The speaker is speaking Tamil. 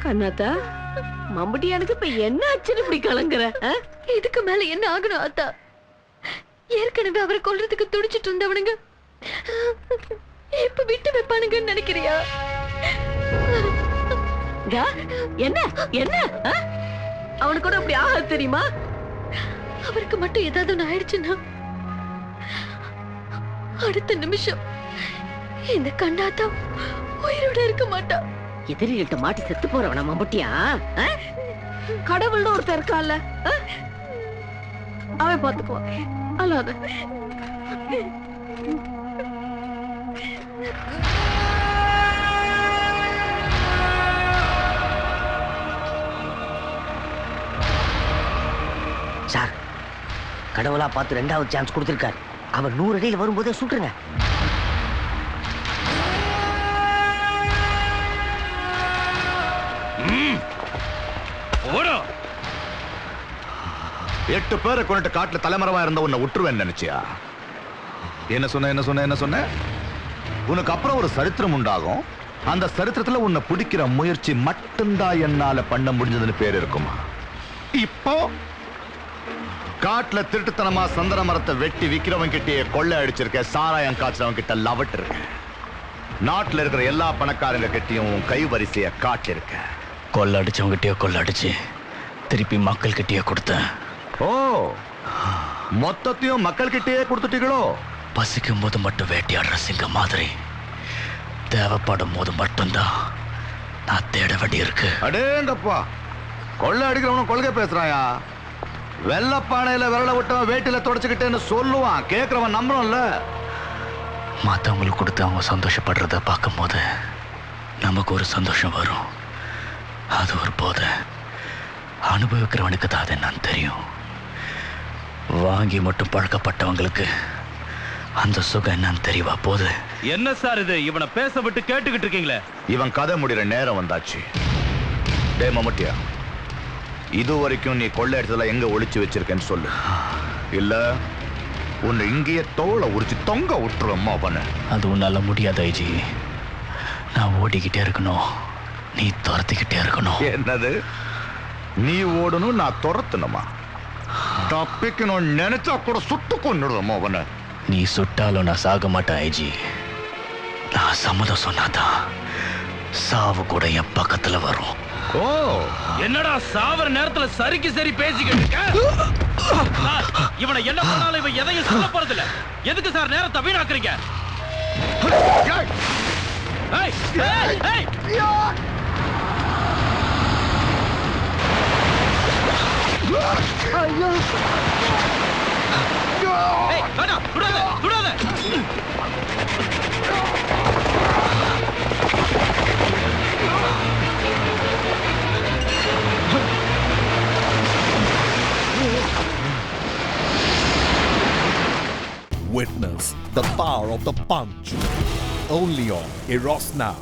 கண்ணாத்தா, மம்பட்டியானுக்கு இப்ப என்ன ஆச்சுன்னு இப்படி கலங்குற? இதுக்கு மேல என்ன ஆகணும் ஆத்தா? ஏற்கனவே அவரை கொல்றதுக்கு துடிச்சிட்டு இருந்தவனுங்க இப்ப விட்டு வைப்பானுங்கன்னு நினைக்கிறியா? என்ன என்ன அவனுக்கு கூட அப்படி ஆக தெரியுமா? அவருக்கு மட்டும் ஏதாவது ஒண்ணு ஆயிடுச்சுன்னா அடுத்த நிமிஷம் இந்த கண்ணாத்தா உயிரோட இருக்க மாட்டா. எதிரிகிட்ட மாட்டி செத்து போறவனா மம்பட்டியா? கடவுள்னு ஒருத்தர் இருக்கான்ல, அவன் பாத்துக்குவான். அல்லாத சார், கடவுளா பார்த்து 2வது சான்ஸ் கொடுத்திருக்காரு. அவர் 100 அடியில் வரும்போதே சுட்டுருங்க. ஓடோ. 8 பேரை கொண்டுட்டு காட்டுல தலைமறைவா இருந்த உன்னை விட்டுருவேன் நினைச்சியா? என்ன சொன்ன? உனக்கு அப்புறம் ஒரு சரித்திரம் உண்டாகும். அந்த சரித்திரத்துல உன்னை பிடிக்கிற முயற்சி மட்டும்தான் என்னால பண்ண முடிஞ்சதுன்னு பேர் இருக்குமா? இப்போ காட்டுல திருட்டுத்தனமா சந்தன மரத்தை வெட்டி விக்கிறவன் கிட்டே கொள்ளை அடிச்சிருக்க, சாராயம் காய்ச்சவன் கிட்ட லவட் இருக்க, நாட்டுல இருக்கிற எல்லா பணக்காரங்க கிட்டையும் கை வரிசைய காட்டிருக்க. கொள்ளை அடிச்சவங்கிட்டயே கொள்ளை அடிச்சு திருப்பி மக்கள் கிட்டயே கொடுத்தேன். ஓ, மொத்தத்தையும் மக்கள் கிட்டயே கொடுத்துட்டீங்களோ? பசிக்கும் போது மட்டும் வேட்டையாடுற சிங்கம் மாதிரி தேவைப்படும் போது மட்டும்தான் நான் தேட வேண்டி இருக்கு. அடேங்கப்பா, கொள்ளை அடிக்கிறவனும் கொள்கை பேசுறாயா? வெள்ளப்பானையில விரல விட்டவன் வேட்டில தொடச்சுக்கிட்டேன்னு சொல்லுவான், கேட்கிறவன் நம்புறோம்ல. மற்றவங்களுக்கு கொடுத்து அவங்க சந்தோஷப்படுறத பார்க்கும் போது நமக்கு ஒரு சந்தோஷம் வரும். அது ஒரு போதை. அனுபவிக்கிறவனுக்கு தான் அது என்னன்னு தெரியும். வாங்கி மட்டும் பழக்கப்பட்டவங்களுக்கு அந்த சுகம் என்னன்னு தெரியவா போது. என்ன சார் இது? இவனை பேச விட்டு கேட்டுக்கிட்டு இருக்கீங்களே. இவன் கதை முடிகிற நேரம் வந்தாச்சு. டே மம்முட்டியா, இது வரைக்கும் நீ கொள்ளை அடிச்சதெல்லாம் எங்க ஒளிச்சு வச்சிருக்கேன்னு சொல்லு. இல்ல உன்னை இங்கேயே தோலை உரிச்சு தொங்க விட்டுருவோம்மா பண்ண. அது உன்னால முடியாத ஐஜி. நான் ஓடிக்கிட்டே இருக்கணும், நீ துரத்திக்கிட்டே இருக்கணும். என்னது? நீ ஓடணும், நான் துரத்தணுமா? தப்பிக்கணும் நினைச்சா கூட சுட்டு கொண்டுடுவோம்மா பண்ண. நீ சுட்டாலும் நான் சாக மாட்டேன் ஐஜி. நான் சம்மதம் சொன்னாதான் சாவு கூட என் பக்கத்துல வரும். ஓ, என்னடா சாவர நேரத்துல சரிக்கு சரி பேசிக்கிட்டு இருக்க? இவனை என்ன பண்ணாலும் இவன் எதையும் சொல்ல போறது இல்ல. எதுக்கு சார் நேரத்தை வீணாக்குறீங்க? Witness the power of the punch only on Eros Now.